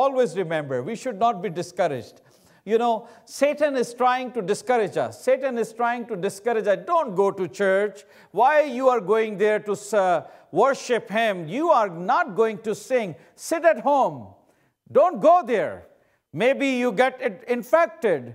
Always remember, we should not be discouraged. You know, Satan is trying to discourage us. Satan is trying to discourage us. Don't go to church. Why you are going there to worship him? You are not going to sing. Sit at home. Don't go there. Maybe you get it infected.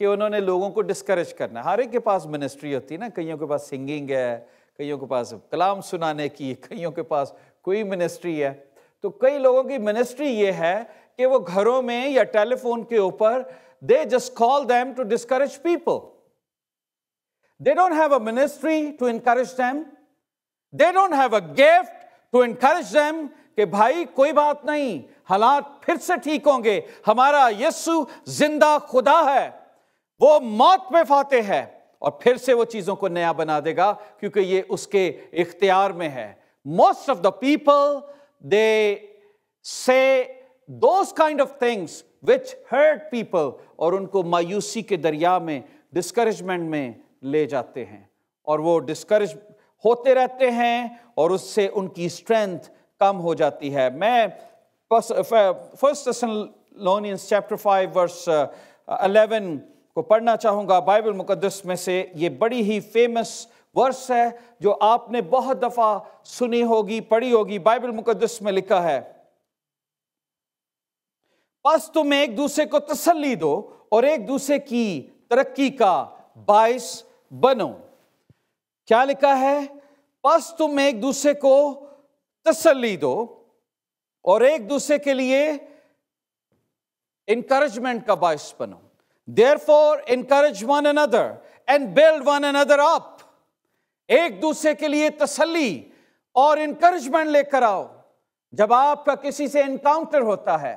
کہ انہوں نے لوگوں کو discourage کرنا ہے۔ ہر ایک کے پاس ministry ہوتی ہے نا، کئیوں کے پاس سنگنگ ہے، کئیوں کے پاس کلام سنانے کی، کئیوں کے پاس کوئی منسٹری ہے۔ تو کئی لوگوں کی منسٹری یہ ہے کہ وہ گھروں میں یا ٹیلی فون کے اوپر they just call them to discourage people. They don't have a ministry to encourage them. They don't have a gift to encourage them کہ بھائی کوئی بات نہیں، حالات پھر سے ٹھیک ہوں گے، ہمارا یسوع زندہ خدا ہے، وہ موت پہ فاتح ہے اور پھر سے وہ چیزوں کو نیا بنا دے گا، کیونکہ یہ اس کے اختیار میں ہے۔ Most of the people, they say those kind of things which hurt people اور ان کو مایوسی کے دریا میں، ڈسکریجمنٹ میں لے جاتے ہیں، اور وہ ڈسکریج ہوتے رہتے ہیں اور اس سے ان کی اسٹرینتھ کم ہو جاتی ہے۔ میں فرسٹ تھیسالونیئنس چیپٹر 5 ورس 11 کو پڑھنا چاہوں گا بائبل مقدس میں سے۔ یہ بڑی ہی فیمس ورس ہے جو آپ نے بہت دفعہ سنی ہوگی، پڑھی ہوگی۔ بائبل مقدس میں لکھا ہے، پس تم ایک دوسرے کو تسلی دو اور ایک دوسرے کی ترقی کا باعث بنو۔ کیا لکھا ہے؟ پس تم ایک دوسرے کو تسلی دو اور ایک دوسرے کے لیے انکریجمنٹ کا باعث بنو۔ Therefore encourage one another and build one another up۔ ایک دوسرے کے لیے تسلی اور انکریجمنٹ لے کر آؤ۔ جب آپ کا کسی سے انکاؤنٹر ہوتا ہے،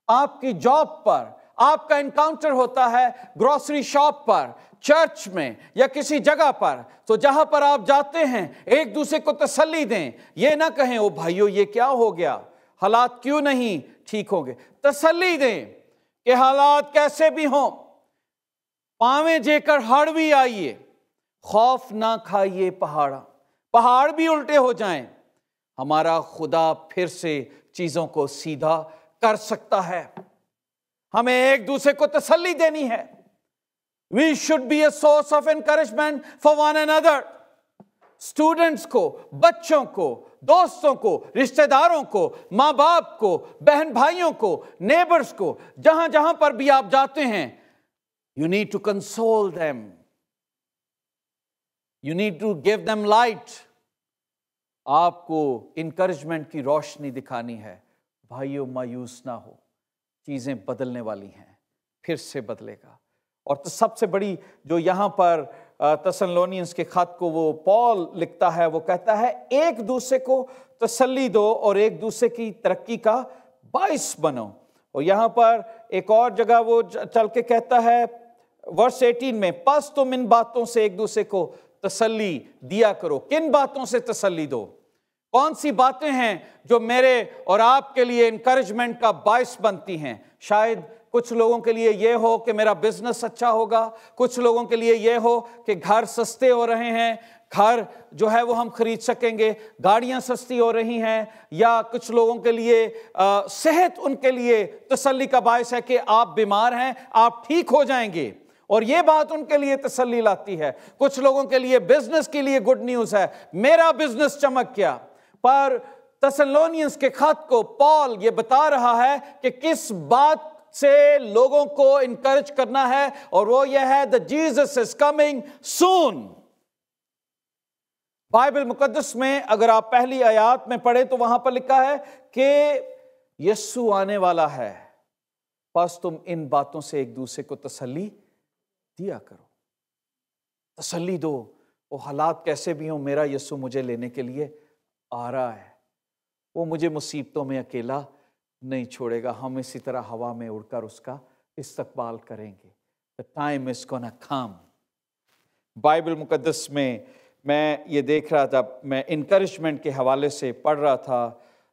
آپ کی جاب پر آپ کا انکاؤنٹر ہوتا ہے، گروسری شاپ پر، چرچ میں یا کسی جگہ پر، تو جہاں پر آپ جاتے ہیں ایک دوسرے کو تسلی دیں۔ یہ نہ کہیں او بھائیو یہ کیا ہو گیا، حالات کیوں نہیں ٹھیک ہوں گے۔ تسلی دیں کہ حالات کیسے بھی ہوں، پاویں جے کر ہڑ بھی آئیے، خوف نہ کھائیے پہاڑ بھی الٹے ہو جائیں، ہمارا خدا پھر سے چیزوں کو سیدھا کر سکتا ہے۔ ہمیں ایک دوسرے کو تسلی دینی ہے۔ We should be a source of encouragement for one another۔ Students کو، بچوں کو، دوستوں کو، رشتہ داروں کو، ماں باپ کو، بہن بھائیوں کو، نیبرز کو، جہاں جہاں پر بھی آپ جاتے ہیں، you need to console them۔ You need to give them light۔ آپ کو انکریجمنٹ کی روشنی دکھانی ہے۔ بھائیو مایوس نہ ہو، چیزیں بدلنے والی ہیں، پھر سے بدلے گا۔ اور سب سے بڑی جو یہاں پر تسالونیئنس کے خط کو وہ پال لکھتا ہے، وہ کہتا ہے ایک دوسرے کو تسلی دو اور ایک دوسرے کی ترقی کا باعث بنو۔ اور یہاں پر ایک اور جگہ وہ چل کے کہتا ہے ورس 18 میں، پس تم ان باتوں سے ایک دوسرے کو تسلی دیا کرو۔ کن باتوں سے تسلی دو؟ کون سی باتیں ہیں جو میرے اور آپ کے لیے انکریجمنٹ کا باعث بنتی ہیں؟ شاید کچھ لوگوں کے لیے یہ ہو کہ میرا بزنس اچھا ہوگا، کچھ لوگوں کے لیے یہ ہو کہ گھر سستے ہو رہے ہیں، گھر جو ہے وہ ہم خرید سکیں گے، گاڑیاں سستی ہو رہی ہیں، یا کچھ لوگوں کے لیے صحت ان کے لیے تسلی کا باعث ہے کہ آپ بیمار ہیں، آپ ٹھیک ہو جائیں گے، اور یہ بات ان کے لیے تسلی لاتی ہے۔ کچھ لوگوں کے لیے بزنس کے لیے گڈ نیوز ہے، میرا بزنس چمک گیا۔ پر تسالونیئنس کے خط کو پال یہ بتا رہا ہے کہ کس بات سے لوگوں کو انکریج کرنا ہے، اور وہ یہ ہے that Jesus is coming soon۔ Bible مقدس میں اگر آپ پہلی آیات میں پڑھیں تو وہاں پر لکھا ہے کہ یسوع آنے والا ہے، پس تم ان باتوں سے ایک دوسرے کو تسلی دیا کرو۔ تسلی دو، وہ حالات کیسے بھی ہوں، میرا یسوع مجھے لینے کے لیے آ رہا ہے، وہ مجھے مصیبتوں میں اکیلا نہیں چھوڑے گا، ہم اسی طرح ہوا میں اڑ کر اس کا استقبال کریں گے۔ The time is gonna come۔ Bible مقدس میں یہ دیکھ رہا تھا، میں انکریجمنٹ کے حوالے سے پڑھ رہا تھا،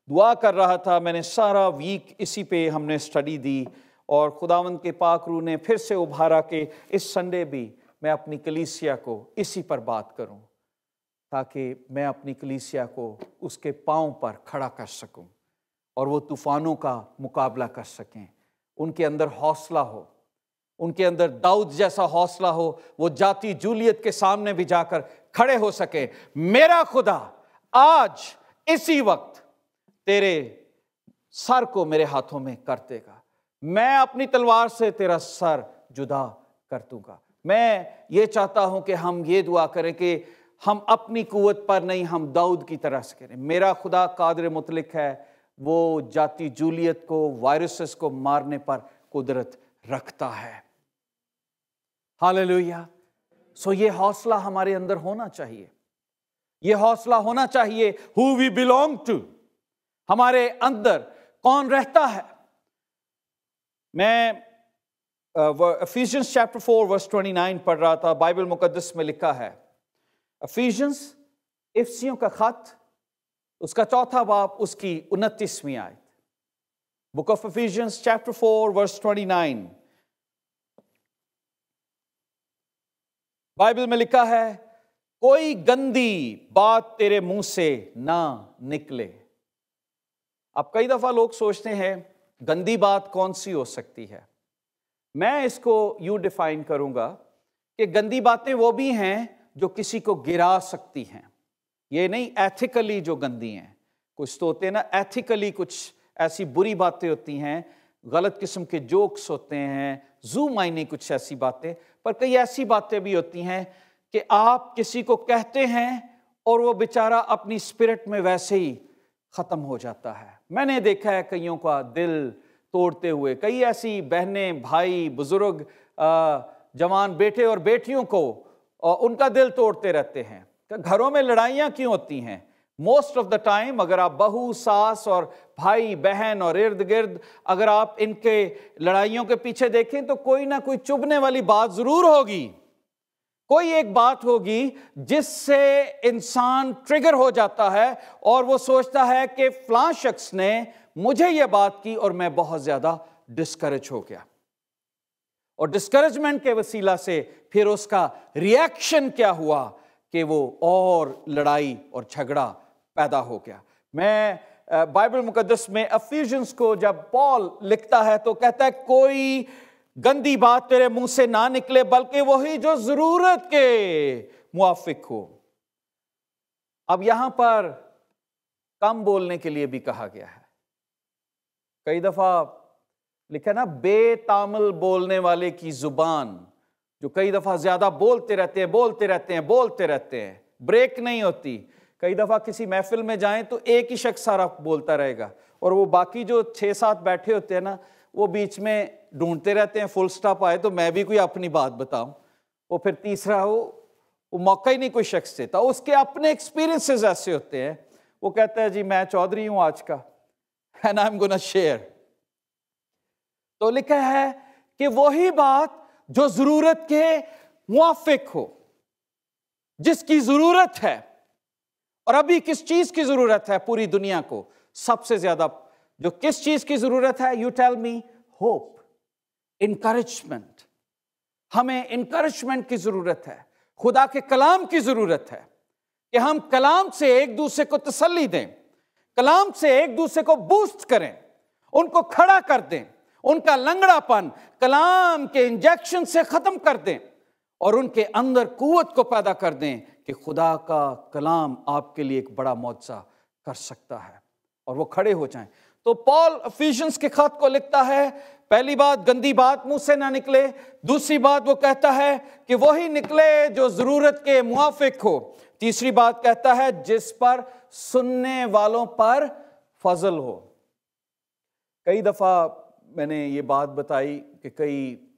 دعا کر رہا تھا، میں نے سارا ویک اسی پہ ہم نے اسٹڈی دی، اور خداوند کے پاک روح نے پھر سے ابھارا کہ اس سنڈے بھی میں اپنی کلیسیا کو اسی پر بات کروں، تاکہ میں اپنی کلیسیا کو اس کے پاؤں پر کھڑا کر سکوں اور وہ طوفانوں کا مقابلہ کر سکیں، ان کے اندر حوصلہ ہو، ان کے اندر داؤد جیسا حوصلہ ہو، وہ جاتی جولیت کے سامنے بھی جا کر کھڑے ہو سکے۔ میرا خدا آج اسی وقت تیرے سر کو میرے ہاتھوں میں کر دے گا، میں اپنی تلوار سے تیرا سر جدا کر دوں گا۔ میں یہ چاہتا ہوں کہ ہم یہ دعا کریں کہ ہم اپنی قوت پر نہیں، ہم داؤد کی طرح سے کریں۔ میرا خدا قادر مطلق ہے، وہ جاتی جولیت کو، وائرسز کو مارنے پر قدرت رکھتا ہے۔ ہاللیلویہ۔ سو یہ حوصلہ ہمارے اندر ہونا چاہیے، یہ حوصلہ ہونا چاہیے۔ who we belong to، ہمارے اندر کون رہتا ہے۔ میں Ephesians chapter 4 verse 29 پڑھ رہا تھا، بائبل مقدس میں لکھا ہے، افیشنز افسیوں کا خط، اس کا 4 باب، اس کی 29ویں آیت۔ Book of Ephesians chapter 4 verse 29، Bible میں لکھا ہے، کوئی گندی بات تیرے منہ سے نہ نکلے۔ اب کئی دفعہ لوگ سوچتے ہیں گندی بات کون سی ہو سکتی ہے۔ میں اس کو یوں ڈیفائن کروں گا کہ گندی باتیں وہ بھی ہیں جو کسی کو گرا سکتی ہیں، یہ نہیں ایتھیکلی جو گندی ہیں۔ کچھ تو ہوتے ہیں نا ایتھیکلی، کچھ ایسی بری باتیں ہوتی ہیں، غلط قسم کے جوکس ہوتے ہیں، زو معنی کچھ ایسی باتیں، پر کئی ایسی باتیں بھی ہوتی ہیں کہ آپ کسی کو کہتے ہیں اور وہ بیچارہ اپنی اسپرٹ میں ویسے ہی ختم ہو جاتا ہے۔ میں نے دیکھا ہے کئیوں کا دل توڑتے ہوئے، کئی ایسی بہنیں، بھائی، بزرگ، جوان بیٹے اور بیٹیوں کو ان کا دل توڑتے رہتے ہیں۔ گھروں میں لڑائیاں کیوں ہوتی ہیں؟ موسٹ آف دا ٹائم اگر آپ بہو، ساس اور بھائی بہن اور ارد گرد اگر آپ ان کے لڑائیوں کے پیچھے دیکھیں تو کوئی نہ کوئی چبھنے والی بات ضرور ہوگی، کوئی ایک بات ہوگی جس سے انسان ٹریگر ہو جاتا ہے اور وہ سوچتا ہے کہ فلاں شخص نے مجھے یہ بات کی اور میں بہت زیادہ ڈسکریج ہو گیا، اور ڈسکریجمنٹ کے وسیلہ سے پھر اس کا ریئیکشن کیا ہوا کہ وہ اور لڑائی اور جھگڑا پیدا ہو گیا۔ میں بائبل مقدس میں افیشنز کو جب پال لکھتا ہے تو کہتا ہے کوئی گندی بات تیرے منہ سے نہ نکلے، بلکہ وہی جو ضرورت کے موافق ہو۔ اب یہاں پر کم بولنے کے لیے بھی کہا گیا ہے۔ کئی دفعہ لکھا نا، بے تامل بولنے والے کی زبان، جو کئی دفعہ زیادہ بولتے رہتے ہیں، بریک نہیں ہوتی۔ کئی دفعہ کسی محفل میں جائیں تو ایک ہی شخص سارا بولتا رہے گا، اور وہ باقی جو 6-7 بیٹھے ہوتے ہیں نا، وہ بیچ میں ڈھونڈتے رہتے ہیں فل سٹاپ آئے تو میں بھی کوئی اپنی بات بتاؤں۔ وہ پھر تیسرا وہ موقع ہی نہیں کوئی شخص دیتا۔ اس کے اپنے ایکسپیرینسز ایسے ہوتے ہیں، وہ کہتا ہے جی میں چودھری ہوں آج کا، and I'm gonna share۔ تو لکھا ہے کہ وہی بات جو ضرورت کے موافق ہو، جس کی ضرورت ہے۔ اور ابھی کس چیز کی ضرورت ہے پوری دنیا کو؟ سب سے زیادہ جو کس چیز کی ضرورت ہے؟ You tell me. Hope, encouragement. ہمیں انکریجمنٹ کی ضرورت ہے، خدا کے کلام کی ضرورت ہے کہ ہم کلام سے ایک دوسرے کو تسلی دیں، کلام سے ایک دوسرے کو بوسٹ کریں، ان کو کھڑا کر دیں، ان کا لنگڑا پن کلام کے انجیکشن سے ختم کر دیں، اور ان کے اندر قوت کو پیدا کر دیں کہ خدا کا کلام آپ کے لیے ایک بڑا معجزہ کر سکتا ہے، اور وہ کھڑے ہو جائیں۔ تو پال افیشنز کے خط کو لکھتا ہے، پہلی بات گندی بات منہ سے نہ نکلے، دوسری بات وہ کہتا ہے کہ وہی نکلے جو ضرورت کے موافق ہو، تیسری بات کہتا ہے جس پر سننے والوں پر فضل ہو۔ کئی دفعہ میں نے یہ بات بتائی کہ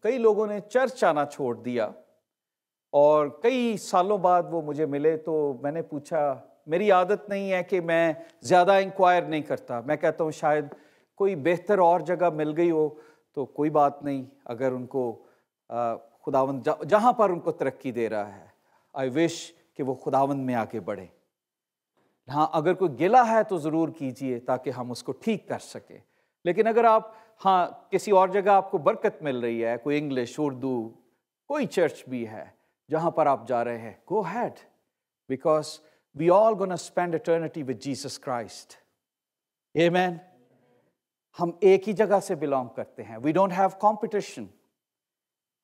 کئی لوگوں نے چرچ آنا چھوڑ دیا، اور کئی سالوں بعد وہ مجھے ملے تو میں نے پوچھا، میری عادت نہیں ہے کہ میں زیادہ انکوائر نہیں کرتا، میں کہتا ہوں شاید کوئی بہتر اور جگہ مل گئی ہو تو کوئی بات نہیں، اگر ان کو خداوند جہاں پر ان کو ترقی دے رہا ہے، آئی وش کہ وہ خداوند میں آگے بڑھیں۔ ہاں اگر کوئی گلہ ہے تو ضرور کیجئے تاکہ ہم اس کو ٹھیک کر سکیں، لیکن اگر آپ کسی اور جگہ آپ کو برکت مل رہی ہے، کوئی انگلش، اردو، کوئی چرچ بھی ہے جہاں پر آپ جا رہے ہیں، go ahead, because we all gonna spend eternity with Jesus Christ. Amen. ہم ایک ہی جگہ سے belong کرتے ہیں، we don't have competition.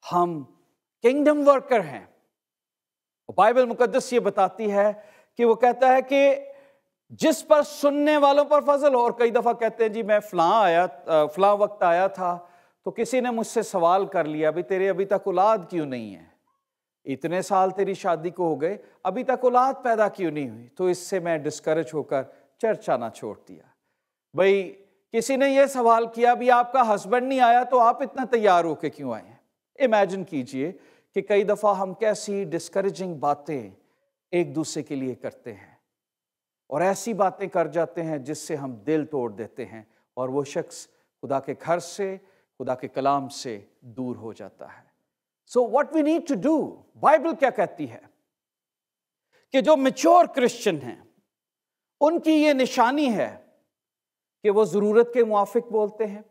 ہم kingdom worker ہیں۔ بائبل مقدس یہ بتاتی ہے کہ وہ کہتا ہے کہ جس پر سننے والوں پر فضل ہو، اور کئی دفعہ کہتے ہیں جی میں فلاں وقت آیا تھا، تو کسی نے مجھ سے سوال کر لیا بھی تیرے ابھی تک اولاد کیوں نہیں ہے، اتنے سال تیری شادی کو ہو گئے ابھی تک اولاد پیدا کیوں نہیں ہوئی؟ تو اس سے میں ڈسکریج ہو کر چرچ آنا چھوڑ دیا۔ بھئی کسی نے یہ سوال کیا بھی آپ کا ہسبینڈ نہیں آیا تو آپ اتنا تیار ہو کے کیوں آئے ہیں؟ امیجن کیجئے کہ کئی دفعہ ہم کیسی ڈسکریجنگ باتیں ایک دوسرے کے لیے کرتے ہیں اور ایسی باتیں کر جاتے ہیں جس سے ہم دل توڑ دیتے ہیں اور وہ شخص خدا کے گھر سے، خدا کے کلام سے دور ہو جاتا ہے۔ So what we need to do، Bible کیا کہتی ہے کہ جو میچور کرسچن ہیں ان کی یہ نشانی ہے کہ وہ ضرورت کے موافق بولتے ہیں،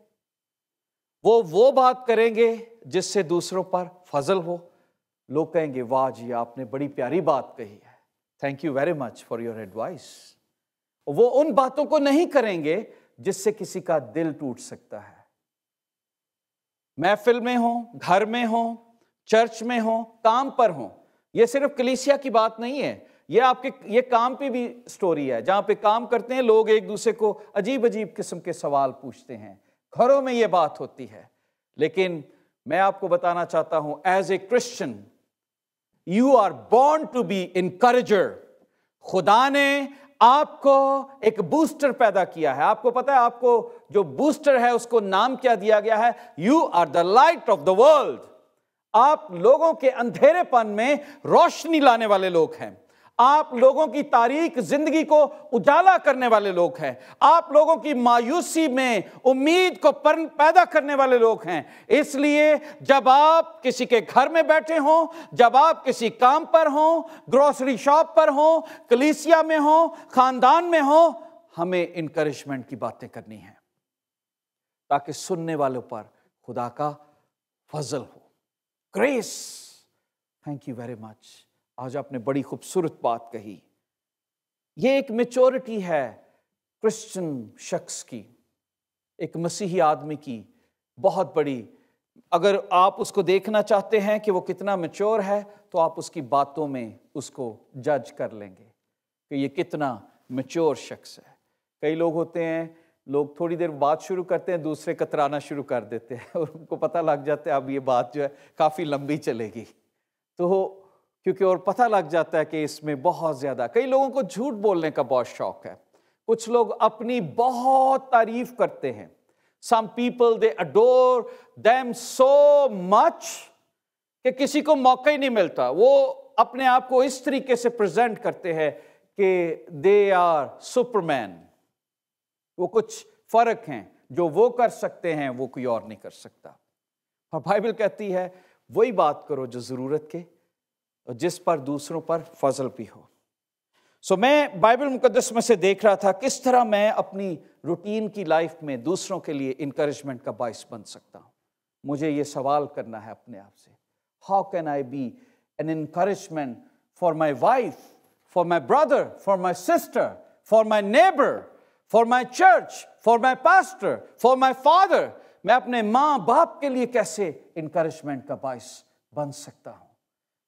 وہ بات کریں گے جس سے دوسروں پر فضل ہو، لوگ کہیں گے واہ جی آپ نے بڑی پیاری بات کہی ہے، thank you very much for your advice. وہ ان باتوں کو نہیں کریں گے جس سے کسی کا دل ٹوٹ سکتا ہے۔ محفل میں ہوں، گھر میں ہوں، چرچ میں ہوں، کام پر ہوں، یہ صرف کلیسیا کی بات نہیں ہے، یہ آپ کے یہ کام پہ بھی سٹوری ہے، جہاں پہ کام کرتے ہیں لوگ ایک دوسرے کو عجیب عجیب قسم کے سوال پوچھتے ہیں، گھروں میں یہ بات ہوتی ہے۔ لیکن میں آپ کو بتانا چاہتا ہوں as a Christian you are born to be encourager. خدا نے آپ کو ایک بوسٹر پیدا کیا ہے۔ آپ کو پتا ہے آپ کو جو بوسٹر ہے اس کو نام کیا دیا گیا ہے؟ You are the light of the world. آپ لوگوں کے اندھیرے پن میں روشنی لانے والے لوگ ہیں، آپ لوگوں کی تاریک زندگی کو اجالا کرنے والے لوگ ہیں، آپ لوگوں کی مایوسی میں امید کو پیدا کرنے والے لوگ ہیں۔ اس لیے جب آپ کسی کے گھر میں بیٹھے ہوں، جب آپ کسی کام پر ہوں، گروسری شاپ پر ہوں، کلیسیا میں ہوں، خاندان میں ہوں، ہمیں انکریجمنٹ کی باتیں کرنی ہیں تاکہ سننے والوں پر خدا کا فضل ہو، grace. Thank you very much. آج آپ نے بڑی خوبصورت بات کہی۔ یہ ایک میچورٹی ہے کرسچن شخص کی، ایک مسیحی آدمی کی بہت بڑی۔ اگر آپ اس کو دیکھنا چاہتے ہیں کہ وہ کتنا میچور ہے تو آپ اس کی باتوں میں اس کو جج کر لیں گے کہ یہ کتنا میچور شخص ہے۔ کئی لوگ ہوتے ہیں، لوگ تھوڑی دیر بات شروع کرتے ہیں دوسرے کترانا شروع کر دیتے ہیں اور ان کو پتہ لگ جاتا ہے اب یہ بات جو ہے کافی لمبی چلے گی، تو کیونکہ اور پتہ لگ جاتا ہے کہ اس میں بہت زیادہ، کئی لوگوں کو جھوٹ بولنے کا بہت شوق ہے، کچھ لوگ اپنی بہت تعریف کرتے ہیں۔ Some people they adore them so much کہ کسی کو موقع ہی نہیں ملتا، وہ اپنے آپ کو اس طریقے سے پریزنٹ کرتے ہیں کہ they are Superman۔ وہ کچھ فرق ہیں، جو وہ کر سکتے ہیں وہ کوئی اور نہیں کر سکتا۔ اور بائبل کہتی ہے وہی بات کرو جو ضرورت کے اور جس پر دوسروں پر فضل بھی ہو۔ میں بائبل مقدس میں سے دیکھ رہا تھا کس طرح میں اپنی روٹین کی لائف میں دوسروں کے لیے انکریجمنٹ کا باعث بن سکتا ہوں۔ مجھے یہ سوال کرنا ہے اپنے آپ سے، how can I be an encouragement for my wife, for my brother, for my sister, for my neighbour, for my church, for my pastor, for my father. میں اپنے ماں باپ کے لیے کیسے انکریجمنٹ کا باعث بن سکتا ہوں،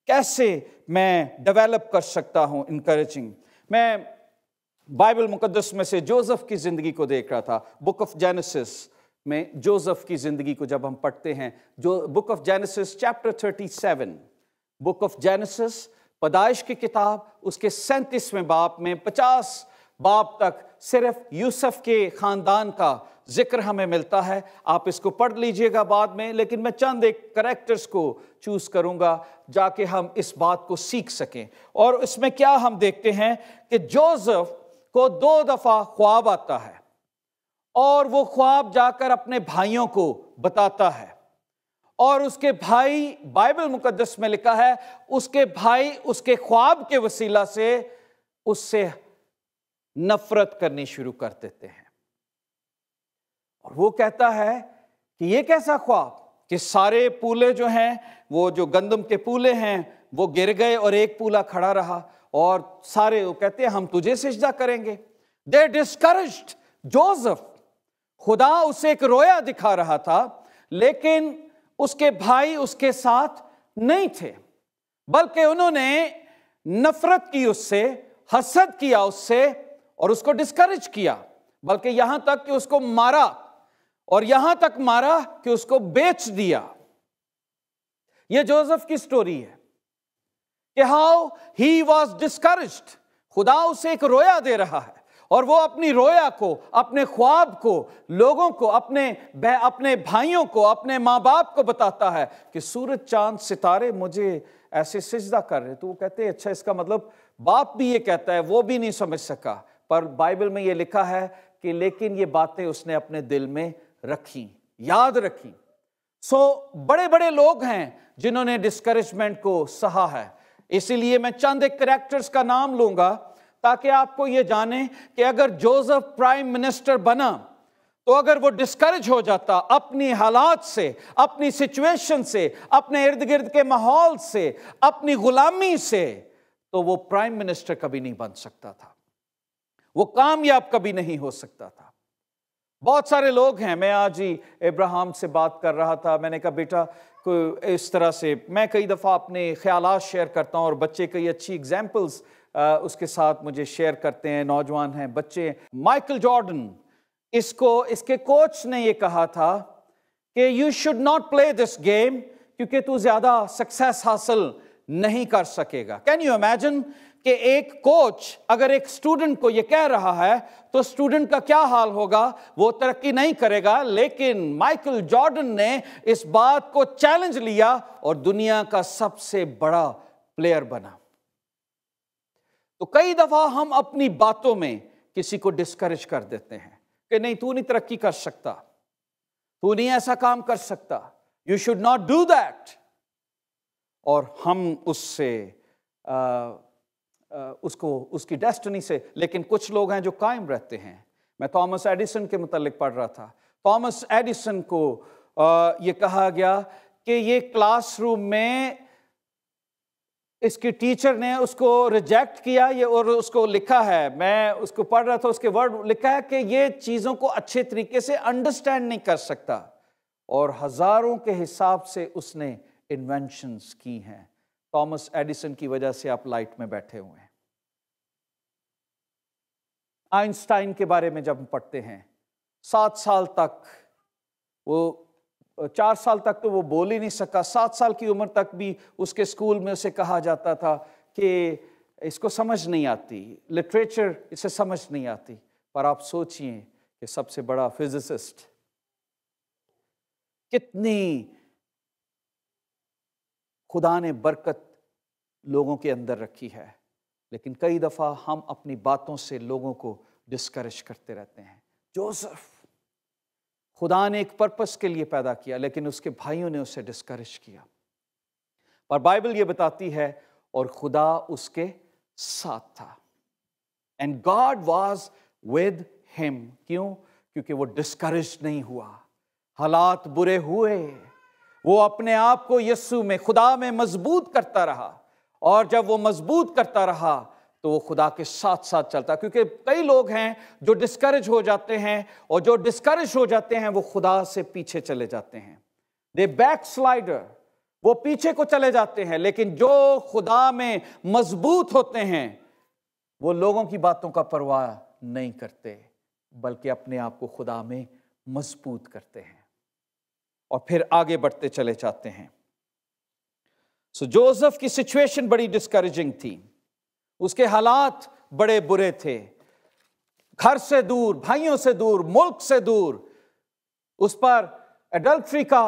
کیسے میں ڈیولپ کر سکتا ہوں انکریجنگ۔ میں بائبل مقدس میں سے جوزف کی زندگی کو دیکھ رہا تھا۔ بک آف جینیسس میں جوزف کی زندگی کو جب ہم پڑھتے ہیں، جو book of Genesis chapter 37، book of Genesis پیدائش کی کتاب، اس کے 37ویں باب میں 50 باب تک صرف یوسف کے خاندان کا ذکر ہمیں ملتا ہے۔ آپ اس کو پڑھ لیجئے گا بعد میں، لیکن میں چند ایک کریکٹرز کو چوز کروں گا جا کے ہم اس بات کو سیکھ سکیں۔ اور اس میں کیا ہم دیکھتے ہیں کہ جوزف کو 2 دفعہ خواب آتا ہے اور وہ خواب جا کر اپنے بھائیوں کو بتاتا ہے، اور اس کے بھائی، بائبل مقدس میں لکھا ہے، اس کے بھائی اس کے خواب کے وسیلہ سے اس سے نفرت کرنی شروع کر دیتے ہیں۔ اور وہ کہتا ہے کہ یہ کیسا خواب کہ سارے پولے جو ہیں، وہ جو گندم کے پولے ہیں وہ گر گئے اور ایک پولا کھڑا رہا، اور سارے وہ کہتے ہیں ہم تجھے سجدہ کریں گے۔ They discouraged Joseph. خدا اسے ایک رویا دکھا رہا تھا، لیکن اس کے بھائی اس کے ساتھ نہیں تھے، بلکہ انہوں نے نفرت کی اس سے، حسد کیا اس سے، اور اس کو ڈسکریج کیا، بلکہ یہاں تک کہ اس کو مارا۔ اور یہاں تک مارا کہ اس کو بیچ دیا۔ یہ جوزف کی سٹوری ہے کہ ہاؤ ہی واز ڈسکریجڈ۔ خدا اسے ایک رویا دے رہا ہے اور وہ اپنی رویا کو، اپنے خواب کو، لوگوں کو، اپنے بھائیوں کو، اپنے ماں باپ کو بتاتا ہے کہ سورج چاند ستارے مجھے ایسے سجدہ کر رہے۔ تو وہ کہتے ہیں اچھا اس کا مطلب باپ بھی یہ کہتا ہے، وہ بھی نہیں سمجھ سکا، پر بائبل میں یہ لکھا ہے کہ لیکن یہ باتیں اس نے اپنے دل میں رکھی، یاد رکھی۔ بڑے بڑے لوگ ہیں جنہوں نے ڈسکریجمنٹ کو سہا ہے۔ اسی لیے میں چند ایک کریکٹرز کا نام لوں گا تاکہ آپ کو یہ جانیں کہ اگر جوزف پرائم منسٹر بنا تو اگر وہ ڈسکریج ہو جاتا اپنی حالات سے، اپنی سچویشن سے، اپنے ارد گرد کے ماحول سے، اپنی غلامی سے، تو وہ پرائم منسٹر کبھی نہیں بن سکتا تھا، وہ کامیاب کبھی نہیں ہو سکتا تھا۔ بہت سارے لوگ ہیں، میں آج ہی ابراہیم سے بات کر رہا تھا، میں نے کہا بیٹا اس طرح سے میں کئی دفعہ اپنے خیالات شیئر کرتا ہوں اور بچے کئی اچھی ایگزامپلز اس کے ساتھ مجھے شیئر کرتے ہیں، نوجوان ہیں بچے۔ مائیکل جارڈن، اس کے کوچ نے یہ کہا تھا کہ you should not play this game کیونکہ تو زیادہ سکسیس حاصل نہیں کر سکے گا۔ کین یو امیجن کہ ایک کوچ اگر ایک اسٹوڈنٹ کو یہ کہہ رہا ہے تو اسٹوڈنٹ کا کیا حال ہوگا؟ وہ ترقی نہیں کرے گا۔ لیکن مائیکل جارڈن نے اس بات کو چیلنج لیا اور دنیا کا سب سے بڑا پلیئر بنا۔ تو کئی دفعہ ہم اپنی باتوں میں کسی کو ڈسکریج کر دیتے ہیں کہ نہیں تو نہیں ترقی کر سکتا، تو نہیں ایسا کام کر سکتا، you should not do that, اور ہم اس سے اس کی ڈیسٹنی سے۔ لیکن کچھ لوگ ہیں جو قائم رہتے ہیں۔ میں تھامس ایڈیسن کے متعلق پڑھ رہا تھا۔ تھامس ایڈیسن کو یہ کہا گیا کہ یہ کلاس روم میں اس کی ٹیچر نے اس کو ریجیکٹ کیا، اور اس کو لکھا ہے، میں اس کو پڑھ رہا تھا، اس کے ورڈ لکھا ہے کہ یہ چیزوں کو اچھے طریقے سے انڈرسٹینڈ نہیں کر سکتا، اور ہزاروں کے حساب سے اس نے انوینشنز کی ہیں۔ تھامس ایڈیسن کی وجہ سے آپ لائٹ میں بیٹھے ہوئے ہیں۔ آئنسٹائن کے بارے میں جب ہم پڑھتے ہیں، 7 سال تک وہ 4 سال تک تو وہ بول ہی نہیں سکا، 7 سال کی عمر تک بھی اس کے اسکول میں اسے کہا جاتا تھا کہ اس کو سمجھ نہیں آتی، لٹریچر اسے سمجھ نہیں آتی۔ پر آپ سوچئے کہ سب سے بڑا فزسسٹ، کتنی خدا نے برکت لوگوں کے اندر رکھی ہے، لیکن کئی دفعہ ہم اپنی باتوں سے لوگوں کو ڈسکریج کرتے رہتے ہیں۔ جوزف خدا نے ایک پرپس کے لیے پیدا کیا، لیکن اس کے بھائیوں نے اسے ڈسکریج کیا، پر بائبل یہ بتاتی ہے اور خدا اس کے ساتھ تھا۔ اینڈ گاڈ واز ود ہم۔ کیوں؟ کیونکہ وہ ڈسکریج نہیں ہوا۔ حالات برے ہوئے، وہ اپنے آپ کو یسوع میں، خدا میں مضبوط کرتا رہا، اور جب وہ مضبوط کرتا رہا تو وہ خدا کے ساتھ ساتھ چلتا۔ کیونکہ کئی لوگ ہیں جو ڈسکریج ہو جاتے ہیں، اور جو ڈسکریج ہو جاتے ہیں وہ خدا سے پیچھے چلے جاتے ہیں، دے بیک سلائڈر، وہ پیچھے کو چلے جاتے ہیں۔ لیکن جو خدا میں مضبوط ہوتے ہیں وہ لوگوں کی باتوں کا پرواہ نہیں کرتے، بلکہ اپنے آپ کو خدا میں مضبوط کرتے ہیں اور پھر آگے بڑھتے چلے جاتے ہیں۔ جوزف کی سچویشن بڑی ڈسکریجنگ تھی، اس کے حالات بڑے برے تھے، گھر سے دور، بھائیوں سے دور، ملک سے دور، اس پر ایڈلٹری کا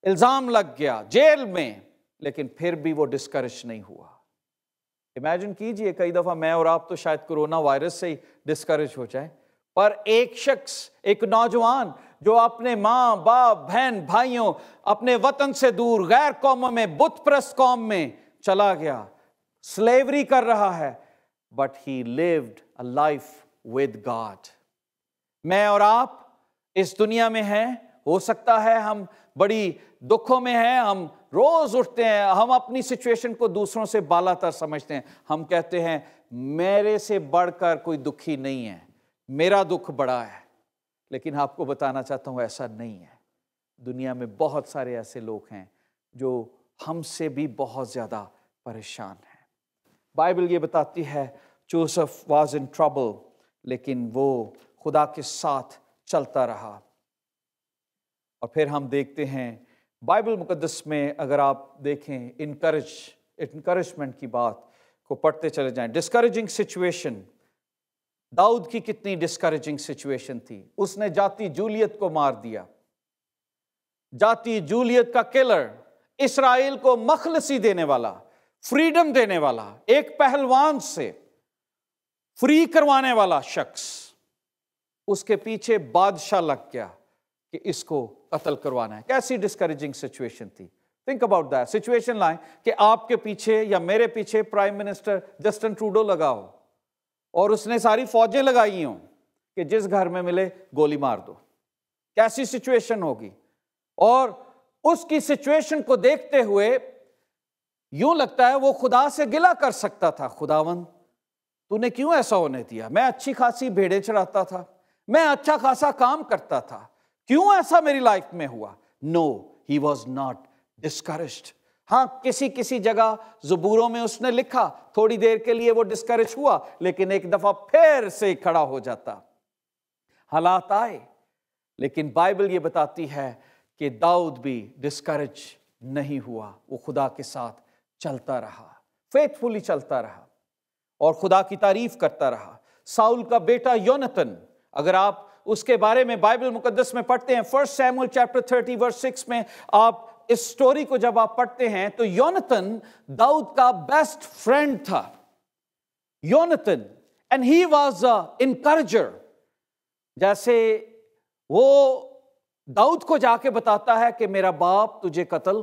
الزام لگ گیا، جیل میں، لیکن پھر بھی وہ ڈسکریج نہیں ہوا۔ امیجن کیجئے، کئی دفعہ میں اور آپ تو شاید کورونا وائرس سے ہی ڈسکریج ہو جائیں، پر ایک شخص، ایک نوجوان جو اپنے ماں باپ، بہن بھائیوں، اپنے وطن سے دور، غیر قوموں میں، بت پرست قوم میں چلا گیا، سلیوری کر رہا ہے، but he lived a life with God. میں اور آپ اس دنیا میں ہیں، ہو سکتا ہے ہم بڑی دکھوں میں ہیں، ہم روز اٹھتے ہیں، ہم اپنی سچویشن کو دوسروں سے بالا تر سمجھتے ہیں، ہم کہتے ہیں میرے سے بڑھ کر کوئی دکھی نہیں ہے، میرا دکھ بڑا ہے۔ لیکن آپ کو بتانا چاہتا ہوں ایسا نہیں ہے۔ دنیا میں بہت سارے ایسے لوگ ہیں جو ہم سے بھی بہت زیادہ پریشان ہیں۔ بائبل یہ بتاتی ہے جوزف واز ان ٹربل، لیکن وہ خدا کے ساتھ چلتا رہا۔ اور پھر ہم دیکھتے ہیں بائبل مقدس میں، اگر آپ دیکھیں انکریجمنٹ کی بات کو پڑھتے چلے جائیں، ڈسکریجنگ سچویشن، داؤد کی کتنی ڈسکریجنگ سچویشن تھی. اس نے جاتی جولیت کو مار دیا، جاتی جولیت کا کلر، اسرائیل کو مخلصی دینے والا، فریڈم دینے والا، ایک پہلوان سے فری کروانے والا شخص، اس کے پیچھے بادشاہ لگ گیا کہ اس کو قتل کروانا ہے. کیسی ڈسکریجنگ سچویشن تھی. Think about that situation line کہ آپ کے پیچھے یا میرے پیچھے پرائم منسٹر جسٹن ٹروڈو لگا ہو اور اس نے ساری فوجیں لگائی ہوں کہ جس گھر میں ملے گولی مار دو. کیسی سچویشن ہوگی. اور اس کی سچویشن کو دیکھتے ہوئے یوں لگتا ہے وہ خدا سے گلہ کر سکتا تھا، خداوند تو نے کیوں ایسا ہونے دیا؟ میں اچھی خاصی بھیڑیں چراتا تھا، میں اچھا خاصا کام کرتا تھا، کیوں ایسا میری لائف میں ہوا؟ نو، ہی واز ناٹ ڈسکریجڈ. ہاں کسی جگہ زبوروں میں اس نے لکھا، تھوڑی دیر کے لیے وہ ڈسکریج ہوا، لیکن ایک دفعہ پھر سے کھڑا ہو جاتا. حالات آئے، لیکن بائبل یہ بتاتی ہے کہ داؤد بھی ڈسکریج نہیں ہوا. وہ خدا کے ساتھ چلتا رہا، فیتھفلی چلتا رہا اور خدا کی تعریف کرتا رہا. ساؤل کا بیٹا یونتن، اگر آپ اس کے بارے میں بائبل مقدس میں پڑھتے ہیں، 1 سیموئیل چیپٹر 30 ورس 6 میں آپ اس سٹوری کو جب آپ پڑھتے ہیں تو یونتن داؤد کا بیسٹ فرینڈ تھا. یونتن and he was a encourager. جیسے وہ داؤد کو جا کے بتاتا ہے کہ میرا باپ تجھے قتل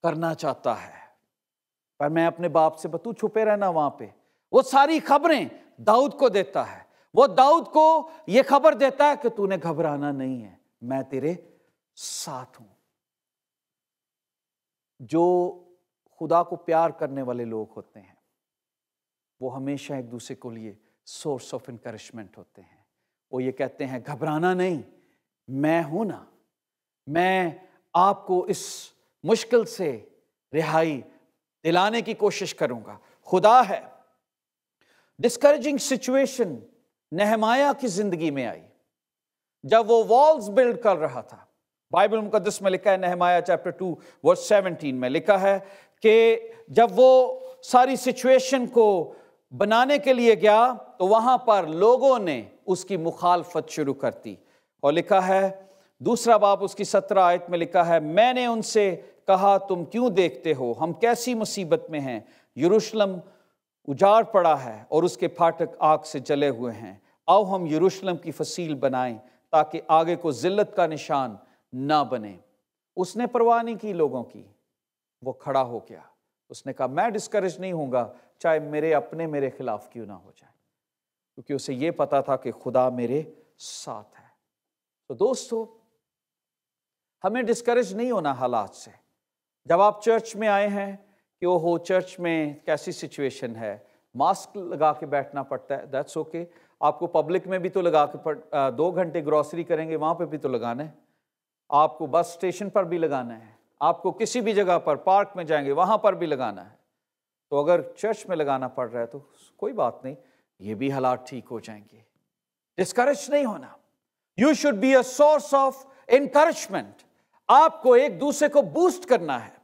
کرنا چاہتا ہے، پر میں اپنے باپ سے تو چھپے رہنا وہاں پہ. وہ ساری خبریں داؤد کو دیتا ہے. وہ داؤد کو یہ خبر دیتا ہے کہ تو نے گھبرانا نہیں ہے، میں تیرے ساتھ ہوں. جو خدا کو پیار کرنے والے لوگ ہوتے ہیں وہ ہمیشہ ایک دوسرے کو لیے سورس آف انکریجمنٹ ہوتے ہیں. وہ یہ کہتے ہیں گھبرانا نہیں، میں ہوں نا، میں آپ کو اس مشکل سے رہائی دلانے کی کوشش کروں گا، خدا ہے. ڈسکریجنگ سچویشن نہمایہ کی زندگی میں آئی جب وہ والز بلڈ کر رہا تھا. بائبل مقدس میں لکھا ہے، نہمایہ چیپٹر 2 ورس 17 میں لکھا ہے کہ جب وہ ساری سچویشن کو بنانے کے لیے گیا تو وہاں پر لوگوں نے اس کی مخالفت شروع کر دی. اور لکھا ہے 2 باب اس کی 17 آیت میں لکھا ہے، میں نے ان سے کہا تم کیوں دیکھتے ہو، ہم کیسی مصیبت میں ہیں، یروشلم اجاڑ پڑا ہے اور اس کے پھاٹک آگ سے جلے ہوئے ہیں. آؤ ہم یروشلم کی فصیل بنائیں تاکہ آگے کو ذلت کا نشان نہ بنے. اس نے پرواہ نہیں کی لوگوں کی، وہ کھڑا ہو گیا. اس نے کہا میں ڈسکریج نہیں ہوں گا چاہے میرے خلاف کیوں نہ ہو جائے، کیونکہ اسے یہ پتا تھا کہ خدا میرے ساتھ ہے. تو دوستو، ہمیں ڈسکریج نہیں ہونا حالات سے. جب آپ چرچ میں آئے ہیں کہ وہ ہو چرچ میں کیسی سچویشن ہے، ماسک لگا کے بیٹھنا پڑتا ہے، دیٹس اوکے. آپ کو پبلک میں بھی تو لگا کے 2 گھنٹے گروسری کریں گے وہاں پہ بھی تو لگانا ہے. آپ کو بس اسٹیشن پر بھی لگانا ہے، آپ کو کسی بھی جگہ پر پارک میں جائیں گے وہاں پر بھی لگانا ہے. تو اگر چرچ میں لگانا پڑ رہا ہے تو کوئی بات نہیں، یہ بھی حالات ٹھیک ہو جائیں گے. ڈسکریج نہیں ہونا. You should be a source of encouragement. آپ کو ایک دوسرے کو بوسٹ کرنا ہے.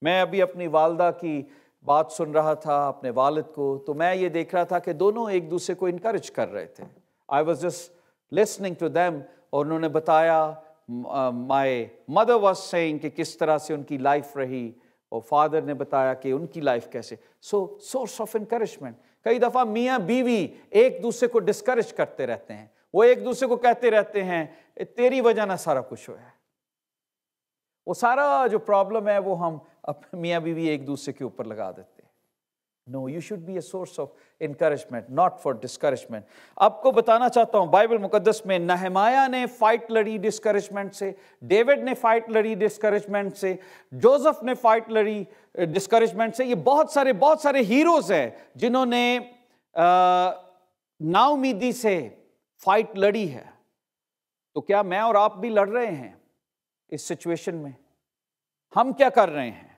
میں ابھی اپنی والدہ کی بات سن رہا تھا، اپنے والد کو، تو میں یہ دیکھ رہا تھا کہ دونوں ایک دوسرے کو انکریج کر رہے تھے. I was just listening to them. اور انہوں نے بتایا، مائی مدر واز سیئنگ کہ کس طرح سے ان کی لائف رہی، اور فادر نے بتایا کہ ان کی لائف کیسے. سو سورس آف انکریجمنٹ. کئی دفعہ میاں بیوی ایک دوسرے کو ڈسکریج کرتے رہتے ہیں. وہ ایک دوسرے کو کہتے رہتے ہیں تیری وجہ نہ سارا کچھ ہوا ہے. وہ سارا جو پرابلم ہے وہ ہم اپنے میاں بیوی ایک دوسرے کے اوپر لگا دیتے ہیں. No, you should be a source of encouragement, not for discouragement. آپ کو بتانا چاہتا ہوں بائبل مقدس میں نہمایہ نے فائٹ لڑی ڈسکریجمنٹ سے، ڈیوڈ نے فائٹ لڑی ڈسکریجمنٹ سے، جوزف نے فائٹ لڑی ڈسکریجمنٹ سے. یہ بہت سارے ہیروز ہیں جنہوں نے نا امیدی سے فائٹ لڑی ہے. تو کیا میں اور آپ بھی لڑ رہے ہیں اس سچویشن میں؟ ہم کیا کر رہے ہیں؟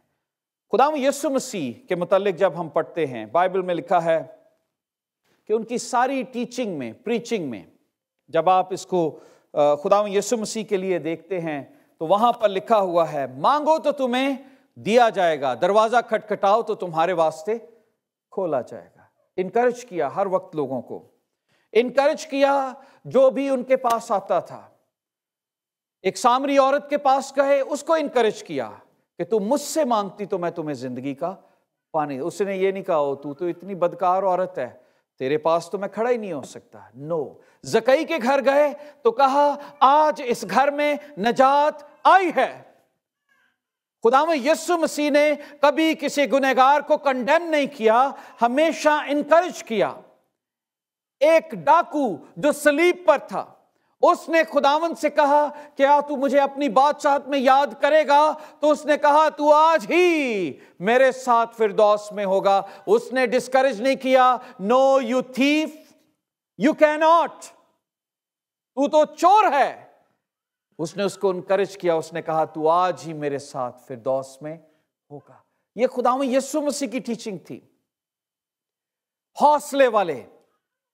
خداوند یسوع مسیح کے متعلق جب ہم پڑھتے ہیں، بائبل میں لکھا ہے کہ ان کی ساری ٹیچنگ میں، پریچنگ میں، جب آپ اس کو خداوند یسوع مسیح کے لیے دیکھتے ہیں تو وہاں پر لکھا ہوا ہے مانگو تو تمہیں دیا جائے گا، دروازہ کھٹکھٹاؤ تو تمہارے واسطے کھولا جائے گا۔ انکریج کیا ہر وقت لوگوں کو، انکریج کیا جو بھی ان کے پاس آتا تھا۔ ایک سامری عورت کے پاس گئے، اس کو انکریج کیا کہ تم مجھ سے مانگتی تو میں تمہیں زندگی کا پانی۔ اس نے یہ نہیں کہا تو اتنی بدکار عورت ہے، تیرے پاس تو میں کھڑا ہی نہیں ہو سکتا۔ نو، زکئی کے گھر گئے تو کہا آج اس گھر میں نجات آئی ہے۔ خداوند یسوع مسیح نے کبھی کسی گنہگار کو کنڈیم نہیں کیا، ہمیشہ انکریج کیا۔ ایک ڈاکو جو صلیب پر تھا، اس نے خداوند سے کہا کیا تو مجھے اپنی بادشاہت میں یاد کرے گا؟ تو اس نے کہا تو آج ہی میرے ساتھ فردوس میں ہوگا۔ اس نے ڈسکریج نہیں کیا، نو یو تھیف یو کی ناٹ، تو تو چور ہے۔ اس نے اس کو انکریج کیا، اس نے کہا تو آج ہی میرے ساتھ فردوس میں ہوگا۔ یہ خداوند یسوع مسیح کی ٹیچنگ تھی۔ حوصلے والے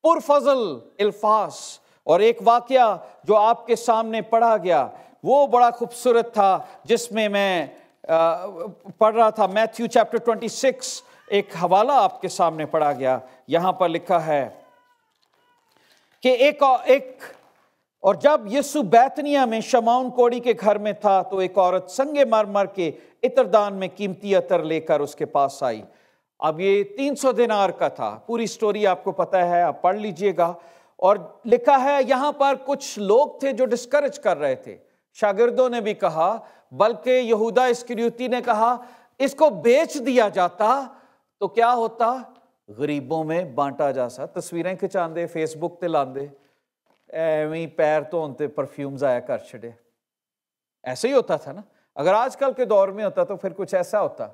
پرفضل الفاظ، اور ایک واقعہ جو آپ کے سامنے پڑھا گیا وہ بڑا خوبصورت تھا، جس میں پڑھ رہا تھا میتھیو چیپٹر 26، ایک حوالہ آپ کے سامنے پڑھا گیا۔ یہاں پر لکھا ہے کہ اور جب یسوع بیتنیہ میں شمعون کوڑی کے گھر میں تھا تو ایک عورت سنگ مرمر کے عطردان میں قیمتی عطر لے کر اس کے پاس آئی۔ اب یہ 300 دینار کا تھا، پوری سٹوری آپ کو پتہ ہے، آپ پڑھ لیجئے گا۔ اور لکھا ہے یہاں پر کچھ لوگ تھے جو ڈسکریج کر رہے تھے، شاگردوں نے بھی کہا، بلکہ یہودا اسکریوتی نے کہا اس کو بیچ دیا جاتا تو کیا ہوتا؟ غریبوں میں بانٹا جا سکتا۔ تصویریں کھچاندے، فیس بک تے لاندے، ایویں پیر تو انتے پرفیوم ضائع کر چھڑے۔ ایسے ہی ہوتا تھا نا۔ اگر آج کل کے دور میں ہوتا تو پھر کچھ ایسا ہوتا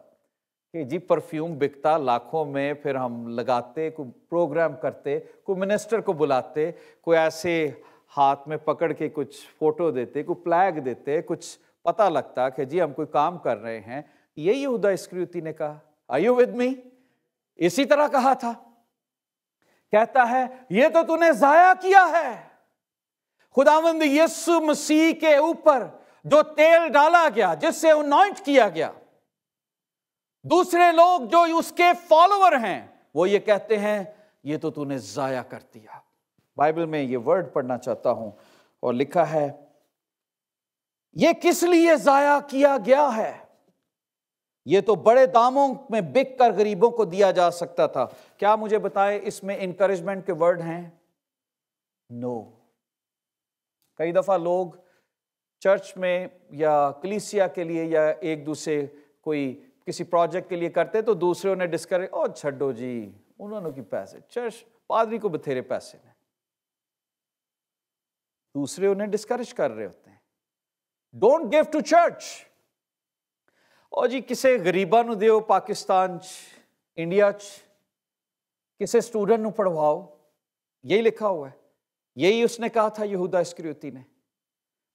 کہ جی پرفیوم بکتا لاکھوں میں، پھر ہم لگاتے، کوئی پروگرام کرتے، کوئی منسٹر کو بلاتے، کوئی ایسے ہاتھ میں پکڑ کے کچھ فوٹو دیتے، کوئی پلیگ دیتے، کچھ پتہ لگتا کہ جی ہم کوئی کام کر رہے ہیں۔ یہی یہودا اسکریوتی نے کہا، Are you with me؟ اسی طرح کہا تھا۔ کہتا ہے یہ تو نے ضائع کیا ہے۔ خداوند یسوع مسیح کے اوپر جو تیل ڈالا گیا، جس سے انوائنٹ کیا گیا، دوسرے لوگ جو اس کے فالوور ہیں وہ یہ کہتے ہیں یہ تو نے ضائع کر دیا۔ بائبل میں یہ ورڈ پڑھنا چاہتا ہوں، اور لکھا ہے یہ کس لیے ضائع کیا گیا ہے؟ یہ تو بڑے داموں میں بک کر غریبوں کو دیا جا سکتا تھا۔ کیا مجھے بتائے اس میں انکریجمنٹ کے ورڈ ہیں؟ نو۔ کئی دفعہ لوگ چرچ میں یا کلیسیا کے لیے یا ایک دوسرے کوئی کسی پروجیکٹ کے لیے کرتے تو دوسروں نے ڈسکریج، او چھڈو جی انہوں نے کی پیسے، چرچ پادری کو بتھیرے پیسے نے، دوسرے انہیں ڈسکریج کر رہے ہوتے ہیں۔ Don't give to church. اور جی کسے غریباں نو دیو پاکستان انڈیا کسے سٹوڈنٹ نو پڑھواؤ، یہی لکھا ہوا ہے۔ یہی اس نے کہا تھا یہودا اسکریوتی نے۔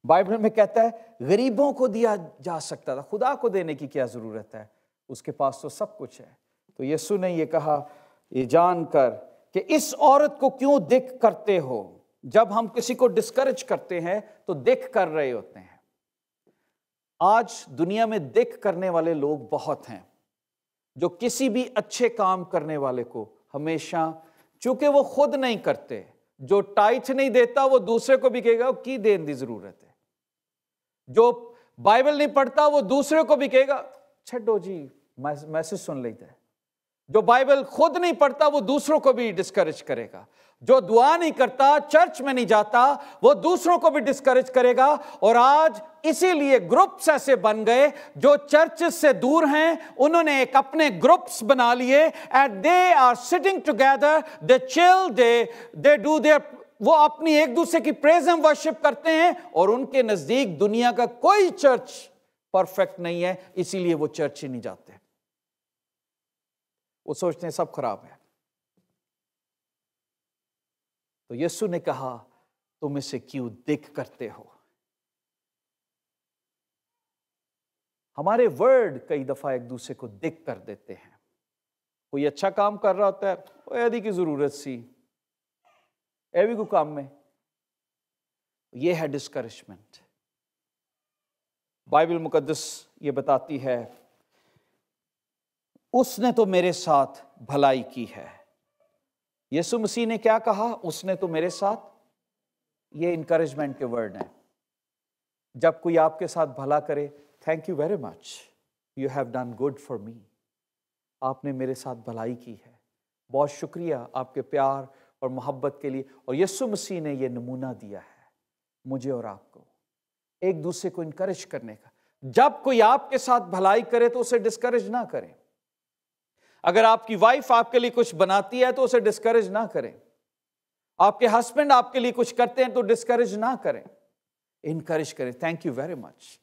بائبل میں کہتا ہے غریبوں کو دیا جا سکتا تھا، خدا کو دینے کی کیا ضرورت ہے، اس کے پاس تو سب کچھ ہے۔ تو یسوع نے یہ کہا، یہ جان کر کہ اس عورت کو کیوں دکھ کرتے ہو۔ جب ہم کسی کو ڈسکریج کرتے ہیں تو دکھ کر رہے ہوتے ہیں۔ آج دنیا میں دکھ کرنے والے لوگ بہت ہیں، جو کسی بھی اچھے کام کرنے والے کو ہمیشہ، چونکہ وہ خود نہیں کرتے، جو ٹائٹ نہیں دیتا وہ دوسرے کو بھی کہے گا کی دین دی ضرورت ہے، جو بائبل نہیں پڑھتا وہ دوسرے کو بھی کہے گا چھڈو جی میسج سن لیتا ہے، جو بائبل خود نہیں پڑھتا وہ دوسروں کو بھی ڈسکریج کرے گا، جو دعا نہیں کرتا، چرچ میں نہیں جاتا، وہ دوسروں کو بھی ڈسکریج کرے گا۔ اور آج اسی لیے گروپس ایسے بن گئے جو چرچز سے دور ہیں، انہوں نے ایک اپنے گروپس بنا لیے، and they are sitting together, they chill, they do their, وہ اپنی ایک دوسرے کی پریز اینڈ ورشپ کرتے ہیں، اور ان کے نزدیک دنیا کا کوئی چرچ پرفیکٹ نہیں ہے، اسی لیے وہ چرچ ہی نہیں جاتے، وہ سوچتے ہیں سب خراب ہے۔ تو یسوع نے کہا تم اسے کیوں دکھ کرتے ہو؟ ہمارے ورڈ کئی دفعہ ایک دوسرے کو دکھ کر دیتے ہیں۔ کوئی اچھا کام کر رہا ہوتا ہے، ایدی کی ضرورت سی، ایوی کو کام میں، یہ ہے ڈسکریجمنٹ۔ بائبل مقدس یہ بتاتی ہے اس نے تو میرے ساتھ بھلائی کی ہے۔ یسوع مسیح نے کیا کہا؟ اس نے تو میرے ساتھ۔ یہ انکریجمنٹ کے ورڈ ہیں۔ جب کوئی آپ کے ساتھ بھلا کرے، thank you very much, you have done good for me, آپ نے میرے ساتھ بھلائی کی ہے، بہت شکریہ آپ کے پیار اور محبت کے لیے۔ اور یسوع مسیح نے یہ نمونہ دیا ہے مجھے اور آپ کو، ایک دوسرے کو انکریج کرنے کا۔ جب کوئی آپ کے ساتھ بھلائی کرے تو اسے ڈسکریج نہ کریں۔ اگر آپ کی وائف آپ کے لیے کچھ بناتی ہے تو اسے ڈسکریج نہ کریں۔ آپ کے ہسبینڈ آپ کے لیے کچھ کرتے ہیں تو ڈسکریج نہ کریں، انکریج کریں، تھینک یو ویری مچ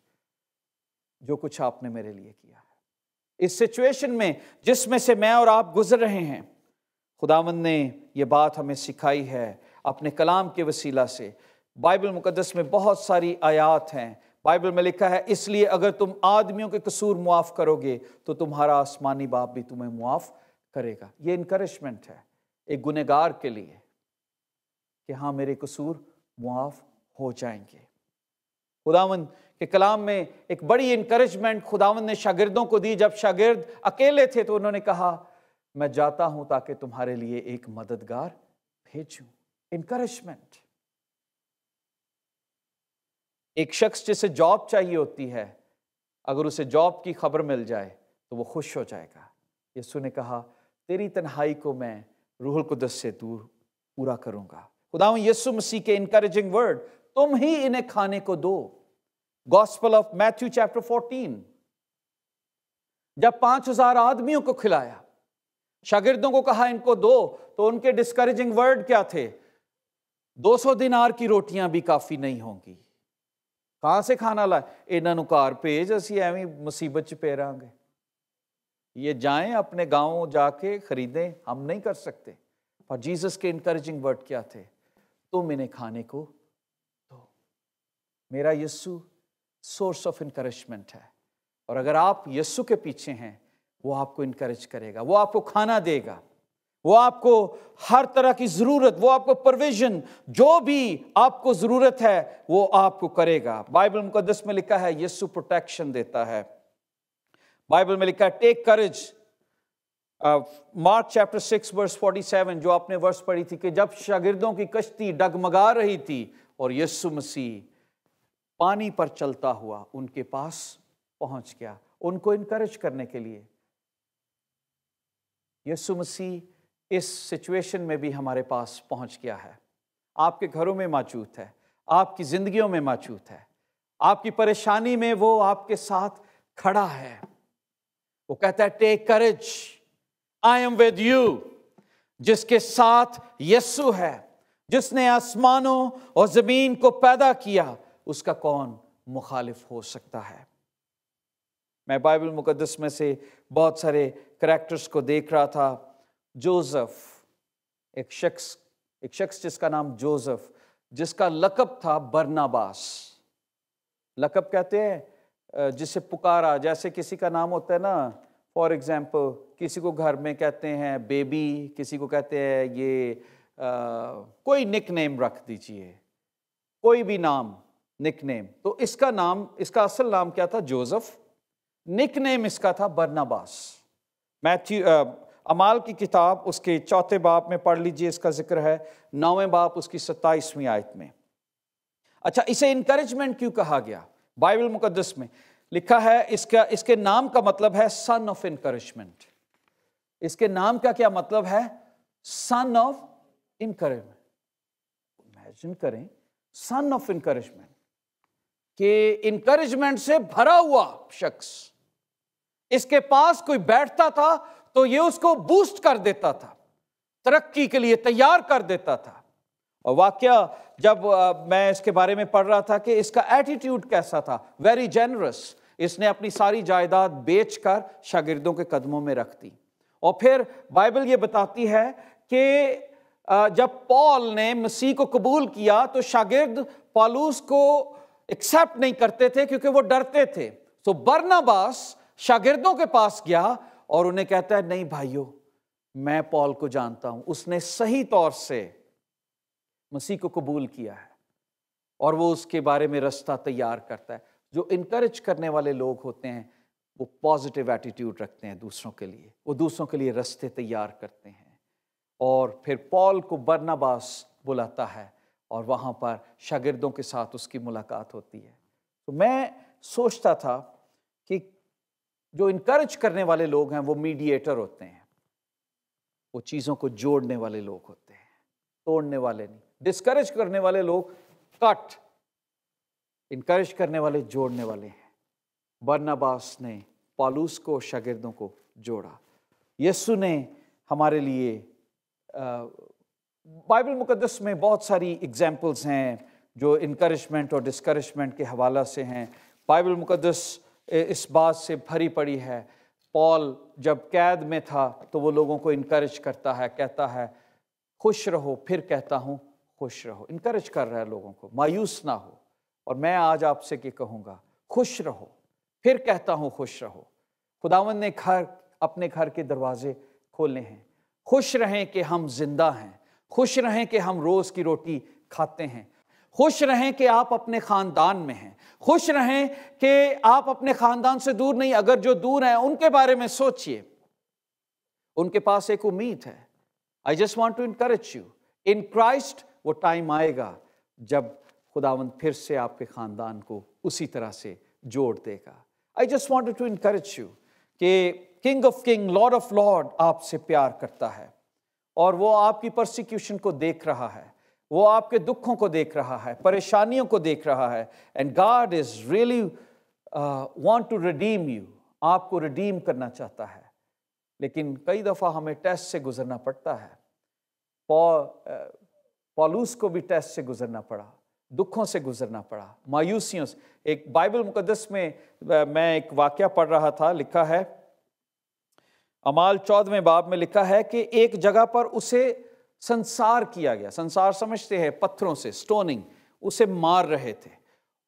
جو کچھ آپ نے میرے لیے کیا ہے۔ اس سچویشن میں جس میں سے میں اور آپ گزر رہے ہیں، خداوند نے یہ بات ہمیں سکھائی ہے اپنے کلام کے وسیلہ سے۔ بائبل مقدس میں بہت ساری آیات ہیں، بائبل میں لکھا ہے اس لیے اگر تم آدمیوں کے قصور معاف کرو گے تو تمہارا آسمانی باپ بھی تمہیں معاف کرے گا۔ یہ انکریجمنٹ ہے ایک گنہگار کے لیے کہ ہاں میرے قصور معاف ہو جائیں گے۔ خداوند کے کلام میں ایک بڑی انکریجمنٹ خداوند نے شاگردوں کو دی۔ جب شاگرد اکیلے تھے تو انہوں نے کہا میں جاتا ہوں تاکہ تمہارے لیے ایک مددگار بھیجوں۔ انکریجمنٹ۔ ایک شخص جسے جاب چاہیے ہوتی ہے، اگر اسے جاب کی خبر مل جائے تو وہ خوش ہو جائے گا۔ یسوع نے کہا تیری تنہائی کو میں روح القدس سے دور پورا کروں گا۔ خداوند یسوع مسیح کے انکریجنگ ورڈ، تم ہی انہیں کھانے کو دو۔ گاسپل آف میتھیو چیپٹر 14، جب 5000 آدمیوں کو کھلایا، شاگردوں کو کہا ان کو دو، تو ان کے ڈسکریجنگ ورڈ کیا تھے؟ 200 دینار کی روٹیاں بھی کافی نہیں ہوں گی، کہاں سے کھانا لائے؟ انہاں نوں گھر بھیج، اسی ایویں مصیبت چ پے رہاں گے، یہ جائیں اپنے گاؤں جا کے خریدیں، ہم نہیں کر سکتے۔ اور جیسس کے انکریجنگ ورڈ کیا تھے؟ تم انہیں کھانے کو دو۔ میرا یسوع سورس آف انکریجمنٹ ہے، اور اگر آپ یسوع کے پیچھے ہیں وہ آپ کو انکریج کرے گا، وہ آپ کو کھانا دے گا، وہ آپ کو ہر طرح کی ضرورت، وہ آپ کو پرویژن، جو بھی آپ کو ضرورت ہے وہ آپ کو کرے گا۔ بائبل مقدس میں لکھا ہے یسوع پروٹیکشن دیتا ہے۔ بائبل میں لکھا ہے ٹیک کریج۔ مارک چیپٹر 6 ورس 47 جو آپ نے ورس پڑھی تھی، کہ جب شاگردوں کی کشتی ڈگمگا رہی تھی اور یسوع مسیح پانی پر چلتا ہوا ان کے پاس پہنچ گیا ان کو انکریج کرنے کے لیے۔ یسوع مسیح اس سچویشن میں بھی ہمارے پاس پہنچ گیا ہے، آپ کے گھروں میں موجود ہے، آپ کی زندگیوں میں موجود ہے، آپ کی پریشانی میں وہ آپ کے ساتھ کھڑا ہے۔ وہ کہتا ہے take courage, I am with you. جس کے ساتھ یسوع ہے، جس نے آسمانوں اور زمین کو پیدا کیا، اس کا کون مخالف ہو سکتا ہے؟ میں بائبل مقدس میں سے بہت سارے کریکٹرز کو دیکھ رہا تھا۔ جوزف، ایک شخص جس کا نام جوزف، جس کا لقب تھا برناباس۔ لقب کہتے ہیں جسے پکارا، جیسے کسی کا نام ہوتا ہے نا، فار ایگزامپل کسی کو گھر میں کہتے ہیں بیبی، کسی کو کہتے ہیں یہ کوئی نک نیم رکھ دیجئے، کوئی بھی نام، نک نیم۔ تو اس کا نام، اس کا اصل نام کیا تھا؟ جوزف۔ نک نیم اس کا تھا برناباس۔ اعمال کی کتاب اس کے 4 باب میں پڑھ لیجئے، اس کا ذکر ہے 9 باب اس کی 27ویں آیت میں۔ اچھا، اسے انکریجمنٹ کیوں کہا گیا؟ بائبل مقدس میں لکھا ہے اس کے نام کا مطلب ہے سن آف انکریجمنٹ۔ اس کے نام کا کیا مطلب ہے؟ سن آف انکریجمنٹ۔ امیجن کریں، سن آف انکریجمنٹ، کہ انکریجمنٹ سے بھرا ہوا شخص، اس کے پاس کوئی بیٹھتا تھا تو یہ اس کو بوسٹ کر دیتا تھا، ترقی کے لیے تیار کر دیتا تھا۔ اور واقعہ جب میں اس کے بارے میں پڑھ رہا تھا کہ اس کا ایٹیٹیوڈ کیسا تھا، ویری جنرس۔ اس نے اپنی ساری جائیداد بیچ کر شاگردوں کے قدموں میں رکھ دی۔ اور پھر بائبل یہ بتاتی ہے کہ جب پال نے مسیح کو قبول کیا تو شاگرد پالوس کو ایکسیپٹ نہیں کرتے تھے کیونکہ وہ ڈرتے تھے۔ تو برناباس شاگردوں کے پاس گیا اور انہیں کہتا ہے نہیں بھائیو، میں پال کو جانتا ہوں، اس نے صحیح طور سے مسیح کو قبول کیا ہے، اور وہ اس کے بارے میں رستہ تیار کرتا ہے. جو انکریج کرنے والے لوگ ہوتے ہیں وہ پازیٹیو ایٹیٹیوڈ رکھتے ہیں دوسروں کے لیے، وہ دوسروں کے لیے رستے تیار کرتے ہیں. اور پھر پال کو برناباس بلاتا ہے اور وہاں پر شاگردوں کے ساتھ اس کی ملاقات ہوتی ہے. تو میں سوچتا تھا کہ جو انکریج کرنے والے لوگ ہیں وہ میڈیٹر ہوتے ہیں، وہ چیزوں کو جوڑنے والے لوگ ہوتے ہیں، توڑنے والے نہیں. ڈسکریج کرنے والے لوگ کٹ، انکریج کرنے والے جوڑنے والے ہیں. برناباس نے پالوس کو شاگردوں کو جوڑا. یسوع نے ہمارے لیے بائبل مقدس میں بہت ساری اگزامپلز ہیں جو انکریجمنٹ اور ڈسکریجمنٹ کے حوالہ سے ہیں. بائبل مقدس اس بات سے بھری پڑی ہے. پال جب قید میں تھا تو وہ لوگوں کو انکریج کرتا ہے، کہتا ہے خوش رہو، پھر کہتا ہوں خوش رہو. انکریج کر رہا ہے لوگوں کو، مایوس نہ ہو. اور میں آج آپ سے کیا کہوں گا، خوش رہو، پھر کہتا ہوں خوش رہو. خداوند نے اپنے گھر کے دروازے کھولے ہیں. خوش رہیں کہ ہم زندہ ہیں، خوش رہیں کہ ہم روز کی روٹی کھاتے ہیں، خوش رہیں کہ آپ اپنے خاندان میں ہیں، خوش رہیں کہ آپ اپنے خاندان سے دور نہیں. اگر جو دور ہیں ان کے بارے میں سوچئے، ان کے پاس ایک امید ہے. I just want to encourage you. In Christ وہ ٹائم آئے گا جب خداوند پھر سے آپ کے خاندان کو اسی طرح سے جوڑ دے گا. I just wanted to encourage you کہ King of King, Lord of Lord آپ سے پیار کرتا ہے اور وہ آپ کی پرسیکیوشن کو دیکھ رہا ہے، وہ آپ کے دکھوں کو دیکھ رہا ہے، پریشانیوں کو دیکھ رہا ہے. And God is really want to redeem you. آپ کو ریڈیم کرنا چاہتا ہے. لیکن کئی دفعہ ہمیں ٹیسٹ سے گزرنا پڑتا ہے. پالوس کو بھی ٹیسٹ سے گزرنا پڑا، دکھوں سے گزرنا پڑا، مایوسیوں سے. ایک بائبل مقدس میں میں ایک واقعہ پڑھ رہا تھا، لکھا ہے اعمال 14ویں باب میں لکھا ہے کہ ایک جگہ پر اسے سنسار کیا گیا. سنسار سمجھتے ہیں، پتھروں سے، سٹوننگ، اسے مار رہے تھے.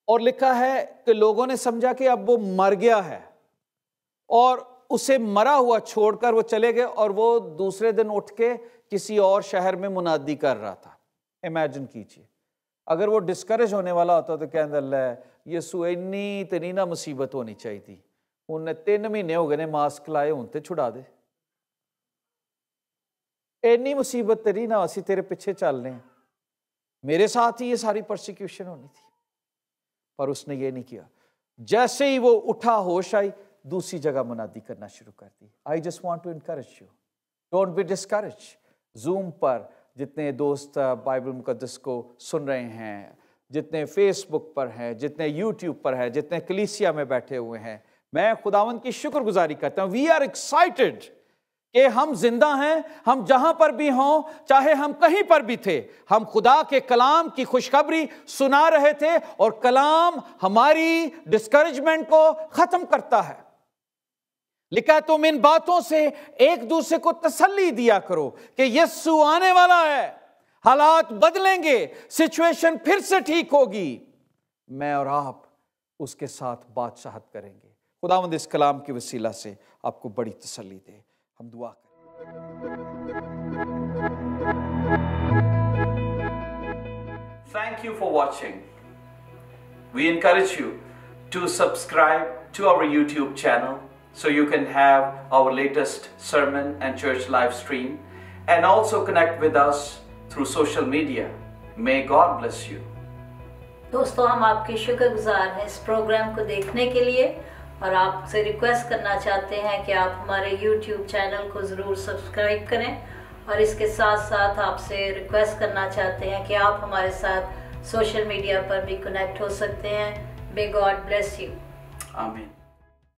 اور لکھا ہے کہ لوگوں نے سمجھا کہ اب وہ مر گیا ہے اور اسے مرا ہوا چھوڑ کر وہ چلے گئے اور وہ دوسرے دن اٹھ کے کسی اور شہر میں منادی کر رہا تھا. امیجن کیجئے اگر وہ ڈسکریج ہونے والا ہوتا تو کہنے اللہ یسوع اینی تے نہیں نہ مصیبت ہونی چاہیے تھی، انہیں 3 مہینے ہو گئے نے ماسک لائے، ہوں تے چھڑا دے، اینی مصیبت تے نہیں نہ اسی تیرے پیچھے چل رہے ہیں، میرے ساتھ ہی یہ ساری پرسیکیوشن ہونی تھی. پر اس نے یہ نہیں کیا. جیسے ہی وہ اٹھا، ہوش آئی، دوسری جگہ منادی کرنا شروع کر دی. I just want to encourage you. Don't be discouraged. Zoom پر جتنے دوست بائبل مقدس کو سن رہے ہیں، جتنے فیس بک پر ہیں، جتنے یوٹیوب پر ہیں، جتنے کلیسیا میں بیٹھے ہوئے ہیں، میں خداوند کی شکر گزاری کرتا ہوں. We are excited کہ ہم زندہ ہیں. ہم جہاں پر بھی ہوں، چاہے ہم کہیں پر بھی تھے، ہم خدا کے کلام کی خوشخبری سنا رہے تھے اور کلام ہماری ڈسکریجمنٹ کو ختم کرتا ہے. لکھا ہے تم ان باتوں سے ایک دوسرے کو تسلی دیا کرو کہ یسوع آنے والا ہے، حالات بدلیں گے، سچویشن پھر سے ٹھیک ہوگی، میں اور آپ اس کے ساتھ بادشاہت کریں گے. خداوند اس کلام کے وسیلہ سے آپ کو بڑی تسلی دے. ہم دعا کریں. Thank you for watching. We encourage you to subscribe to our YouTube channel so you can have our latest sermon and church live stream, and also connect with us through social media. May God bless you. دوستو ہم آپ کے شکر گزار ہیں اس programme کو دیکھنے کے لیے، اور آپ سے ریکویسٹ کرنا چاہتے ہیں کہ آپ ہمارے یوٹیوب چینل کو ضرور سبسکرائب کریں، اور اس کے ساتھ ساتھ آپ سے ریکویسٹ کرنا چاہتے ہیں کہ آپ ہمارے ساتھ سوشل میڈیا پر بھی کنیکٹ ہو سکتے ہیں. May God bless you. Amen.